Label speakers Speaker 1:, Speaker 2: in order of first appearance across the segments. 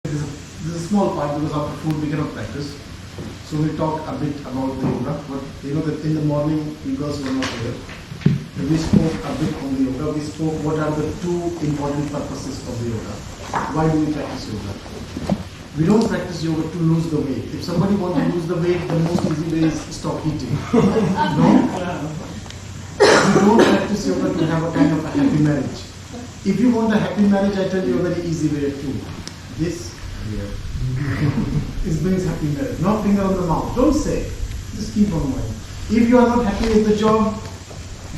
Speaker 1: This is a small part because after food we cannot practice. So we'll talk a bit about the yoga. But you know that in the morning you girls were not here. We spoke a bit on the yoga. We spoke what are the two important purposes of the yoga. Why do we practice yoga? We don't practice yoga to lose the weight. If somebody wants to lose the weight, the most easy way is stop eating. No? We don't practice yoga to have a kind of a happy marriage. If you want a happy marriage, I tell you a very easy way too. This here. It brings happy marriage. Not finger on the mouth. Don't say. Just keep on going. If you are not happy with the job,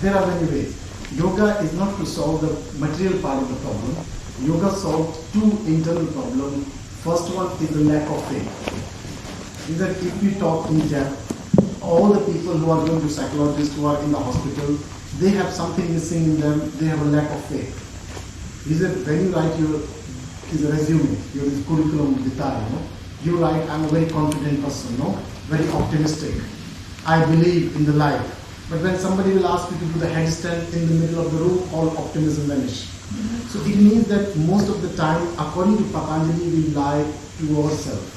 Speaker 1: there are many ways. Yoga is not to solve the material part of the problem. Yoga solves two internal problems. First one is the lack of faith. Is that if we talk in depth, all the people who are going to psychologists, who are in the hospital, they have something missing in them. They have a lack of faith. Is that when you write your resume, your curriculum vitae, you write, I'm a very confident person, very optimistic. I believe in the life. But when somebody will ask you to do the headstand in the middle of the room, all optimism vanish. So it means that most of the time, according to Patanjali, we lie to ourselves.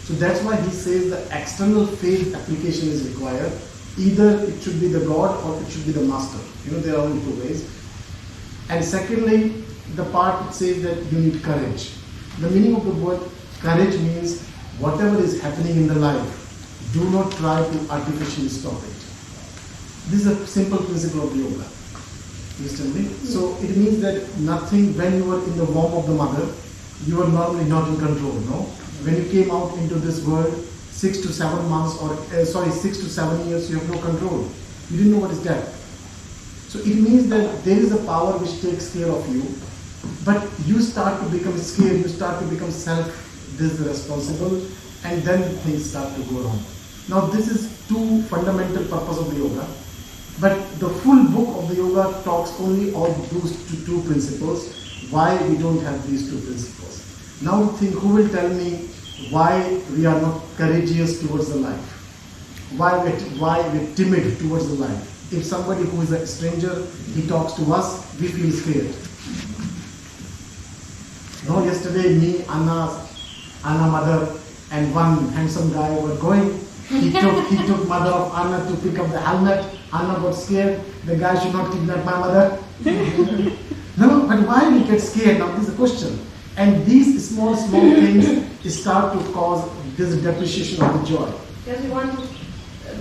Speaker 1: So that's why he says the external faith application is required. Either it should be the God or it should be the master. There are only two ways. And secondly, the part it says that you need courage. The meaning of the word courage means whatever is happening in the life, do not try to artificially stop it. This is a simple principle of yoga. You understand me? So it means that nothing, when you are in the womb of the mother, you are normally not in control, When you came out into this world, 6 to 7 months, 6 to 7 years, you have no control. You didn't know what is death. So it means that there is a power which takes care of you, but you start to become scared, you start to become self-responsible, and then things start to go wrong. Now this is two fundamental purposes of the yoga, but the full book of the yoga talks only of those two principles, why we don't have these two principles. Now think, who will tell me why we are not courageous towards the life? Why we're timid towards the life? If somebody who is a stranger, he talks to us, we feel scared. Yesterday me, Anna mother, and one handsome guy were going. He took mother of Anna to pick up the helmet. Anna got scared. The guy should not kidnap my mother. No, but why we get scared? Now this is a question. And these small things start to cause this depreciation of the joy.
Speaker 2: Because we want to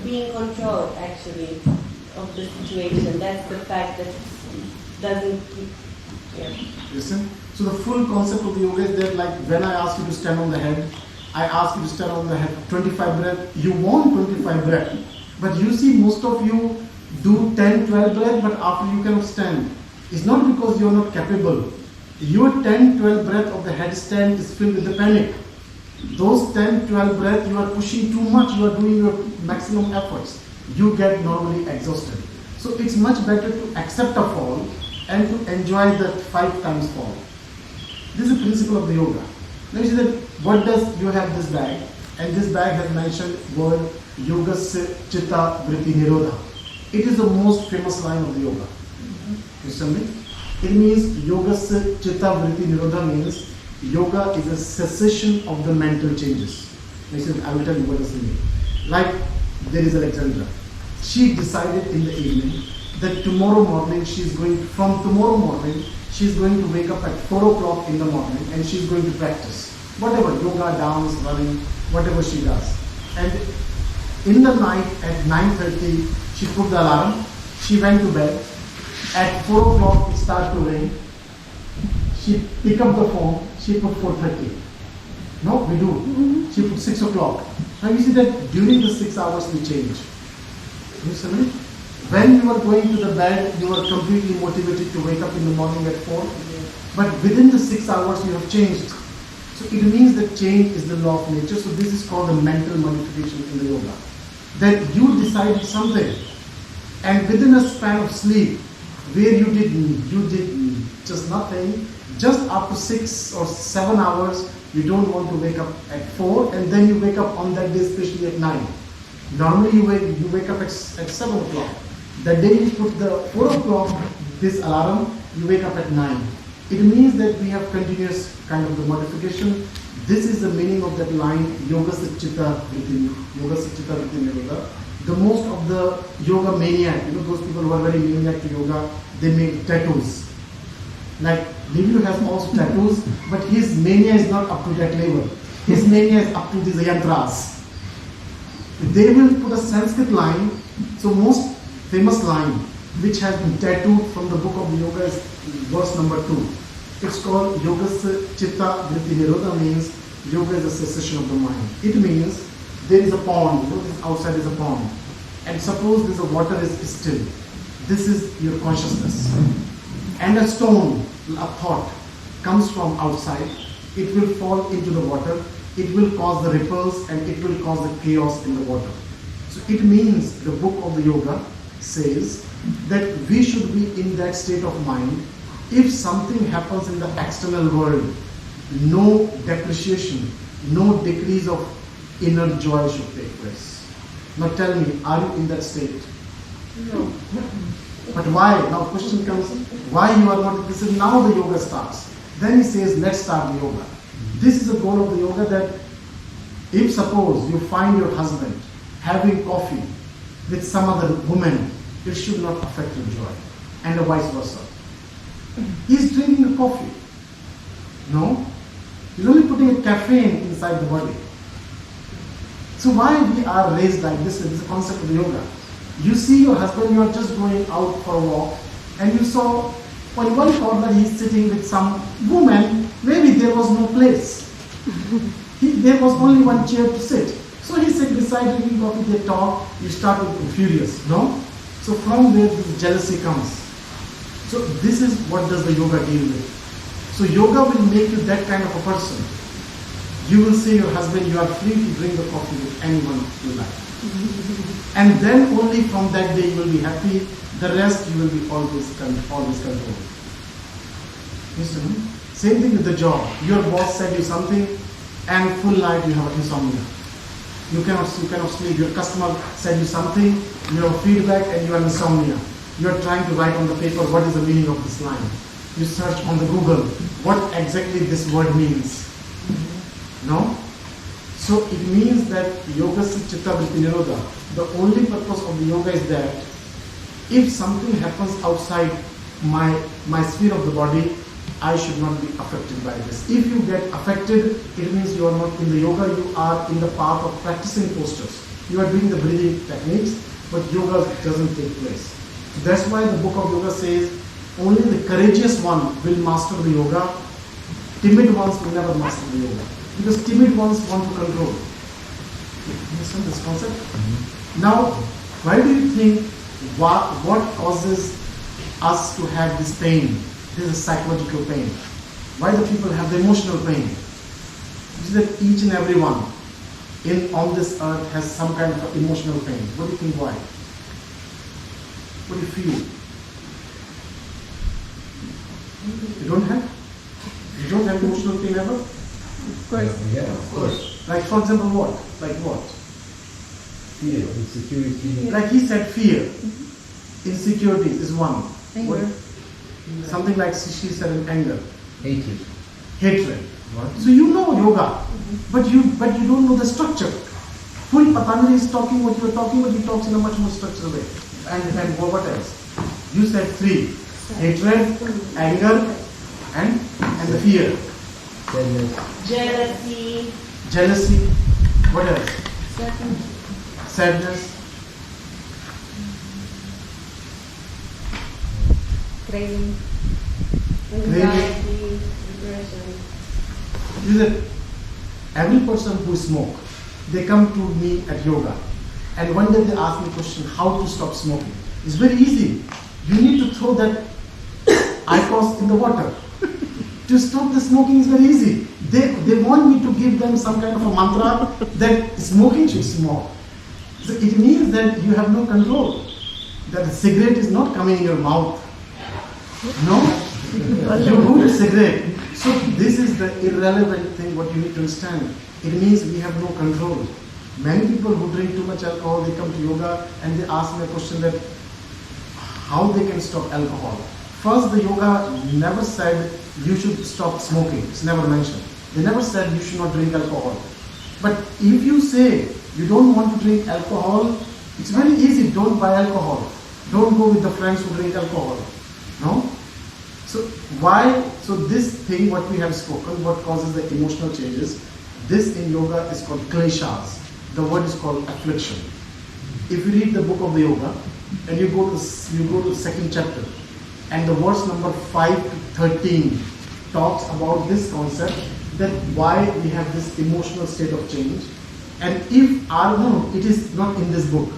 Speaker 2: be in control, actually, of the situation. That's the fact that doesn't keep. Yeah.
Speaker 1: Listen. So the full concept of the yoga is that, like when I ask you to stand on the head, I ask you to stand on the head 25 breath. You want 25 breath, but you see most of you do 10, 12 breath, but after you cannot stand. It's not because you are not capable. Your 10, 12 breath of the headstand is filled with the panic. Those 10, 12 breath, you are pushing too much, you are doing your maximum efforts. You get normally exhausted. So it's much better to accept a fall and to enjoy the 5 times fall. This is the principle of the yoga. Now you see that what does you have this bag, and this bag has mentioned word Yogasya Chitta Vritti Nirodha. It is the most famous line of the yoga. You understand me? It means Yogasya Chitta Vritti Nirodha means yoga is a cessation of the mental changes. I will tell you what does it mean. Like there is Alexandra. She decided in the evening that tomorrow morning she is going to wake up at 4 o'clock in the morning and she is going to practice. Whatever, yoga, dance, running, whatever she does. And in the night at 9:30, she put the alarm, she went to bed. At 4 o'clock it started to rain. She picked up the phone, she put 4:30. No, we do. She put 6 o'clock. Now you see that during the 6 hours we change. You see me? When you are going to the bed, you are completely motivated to wake up in the morning at 4. But within the 6 hours you have changed. So it means that change is the law of nature. So this is called the mental modification in the yoga. That you decided something, and within a span of sleep, where you did just nothing, just after 6 or 7 hours, you don't want to wake up at 4, and then you wake up on that day, especially at 9. Normally you wake up at 7 o'clock. The day you put the 4 o'clock, this alarm, you wake up at 9. It means that we have continuous kind of the modification. This is the meaning of that line, Yoga Chitta Vritti, Yoga Chitta Vritti Nirodha. The most of the yoga maniac, those people who are very maniac to yoga, they make tattoos. Like Livio has also tattoos, but his mania is not up to that level. His mania is up to these yantras. They will put a Sanskrit line, so most famous line, which has been tattooed from the book of yoga is verse number 2. It's called Yoga Chitta Vritti Nirodha, means yoga is a cessation of the mind. It means there is a pond, outside is a pond, and suppose this water is still. This is your consciousness. And a stone, a thought, comes from outside. It will fall into the water. It will cause the ripples and it will cause the chaos in the water. So it means the book of the yoga says that we should be in that state of mind. If something happens in the external world, no depreciation, no decrease of inner joy should take place. Now tell me, are you in that state?
Speaker 2: No.
Speaker 1: But why? Now question comes, why you are not? This is now the yoga starts. Then he says, let's start the yoga. This is the goal of the yoga, that if suppose you find your husband having coffee with some other woman, it should not affect your joy, and vice versa. He's drinking a coffee. No? He's only putting a caffeine inside the body. So why we are raised like this? This is the concept of the yoga. You see your husband, you are just going out for a walk, and you saw on one corner he's sitting with some woman. Maybe there was no place. There was only one chair to sit. So he sat beside drinking coffee, they talk, you start to be furious, no? So from where this jealousy comes. So this is what does the yoga deal with. So yoga will make you that kind of a person. You will say your husband, you are free to drink the coffee with anyone you like. And then only from that day you will be happy. The rest you will be always controlled. Same thing with the job. Your boss said you something, and full night you have insomnia. You cannot sleep. Your customer said you something, you have feedback, and you have insomnia. You are trying to write on the paper what is the meaning of this line. You search on the Google what exactly this word means. No? So it means that Yoga Chitta Vritti Nirodha, the only purpose of the yoga is that if something happens outside my sphere of the body, I should not be affected by this. If you get affected, it means you are not in the yoga, you are in the path of practicing postures. You are doing the breathing techniques, but yoga doesn't take place. That's why the book of yoga says only the courageous one will master the yoga. Timid ones will never master the yoga. Because timid ones want to control. You understand this concept? Mm-hmm. Now, why do you think what causes us to have this pain? This is psychological pain. Why do people have the emotional pain? It is that each and every one on this earth has some kind of emotional pain. What do you think why? What do you feel? You don't have? You don't have emotional pain ever?
Speaker 3: Of course.
Speaker 4: Yeah, of course.
Speaker 1: Like for example what? Like what?
Speaker 4: Fear, insecurity.
Speaker 1: Like he said fear. Insecurities is one.
Speaker 3: Anger.
Speaker 1: What? Something like she said in anger.
Speaker 4: Hatred.
Speaker 1: Hatred.
Speaker 4: What?
Speaker 1: So you know yoga, but you don't know the structure. Full Patanjali is talking what you are talking, but he talks in a much more structured way. And what else? You said three. Hatred, anger, and the fear.
Speaker 4: Sadness.
Speaker 2: Jealousy.
Speaker 1: What else? Sadness.
Speaker 3: Craving.
Speaker 2: Anxiety. Depression.
Speaker 1: You said every person who smoke, they come to me at yoga, and one day they ask me a question, how to stop smoking? It's very easy. You need to throw that IQOS in the water. To stop the smoking is very easy. They want me to give them some kind of a mantra that smoking should smoke. So it means that you have no control. That the cigarette is not coming in your mouth. No? You root a cigarette. So this is the irrelevant thing what you need to understand. It means we have no control. Many people who drink too much alcohol, they come to yoga and they ask me a question that how they can stop alcohol. First, the yoga never said you should stop smoking. It's never mentioned. They never said you should not drink alcohol. But if you say you don't want to drink alcohol, it's very easy. Don't buy alcohol. Don't go with the friends who drink alcohol. No? So why? So this thing, what we have spoken, what causes the emotional changes, this in yoga is called kleshas. The word is called affliction. If you read the book of the yoga, and you go to the second chapter, and the verse number 5 to 13 talks about this concept, that why we have this emotional state of change. And if it is not in this book.